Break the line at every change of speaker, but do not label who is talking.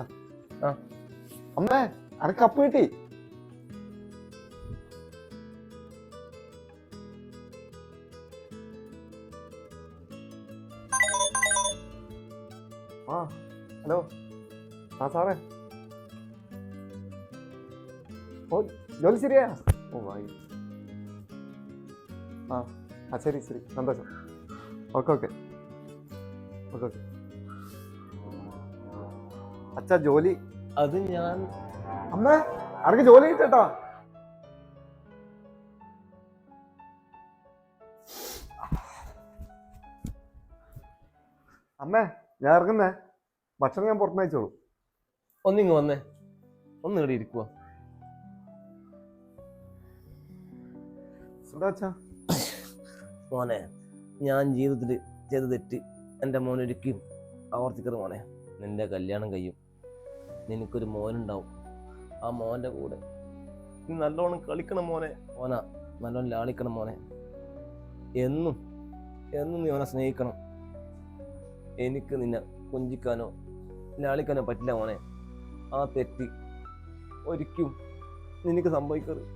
ആ
അമ്മേ അനക്ക് കപ്പ് കിട്ടി. ആ ഹലോ. ആ സാറേ. ഓ ജോലി ശരിയാ? ഓ വായി. ആ ആ ശരി ശരി, സന്തോഷം. Okay okay okay okay. അച്ഛാ ജോലി.
അത് ഞാൻ
അമ്മേ അനക്ക് ജോലി കിട്ടേട്ടാ. അമ്മേ ഞാൻ ഇറങ്ങുന്നേ. ഭക്ഷണം ഞാൻ പുറത്തുനിന്ന് അയച്ചോളൂ.
ഒന്നിങ്ങ് വന്നേ, ഒന്ന് ഇവിടെ ഇരിക്കുക.
അച്ഛാ
മോനെ, ഞാൻ ജീവിതത്തിൽ ചെയ്ത തെറ്റ് എൻ്റെ മോനൊരിക്കലും ആവർത്തിക്കരുത് മോനെ. നിന്റെ കല്യാണം കഴിയും, നിനക്കൊരു മോനുണ്ടാവും. ആ മോൻ്റെ കൂടെ നീ നല്ലോണം കളിക്കണം മോനെ. മോനാ നല്ലോണം ലാളിക്കണം മോനെ. എന്നും എന്നും നീ അവനെ സ്നേഹിക്കണം. എനിക്ക് നിന്നെ കൊഞ്ചിക്കാനോ ലാളിക്കാനോ പറ്റില്ല മോനെ. ആ തെറ്റ് ഒരിക്കലും നിനക്ക് സംഭവിക്കരുത്.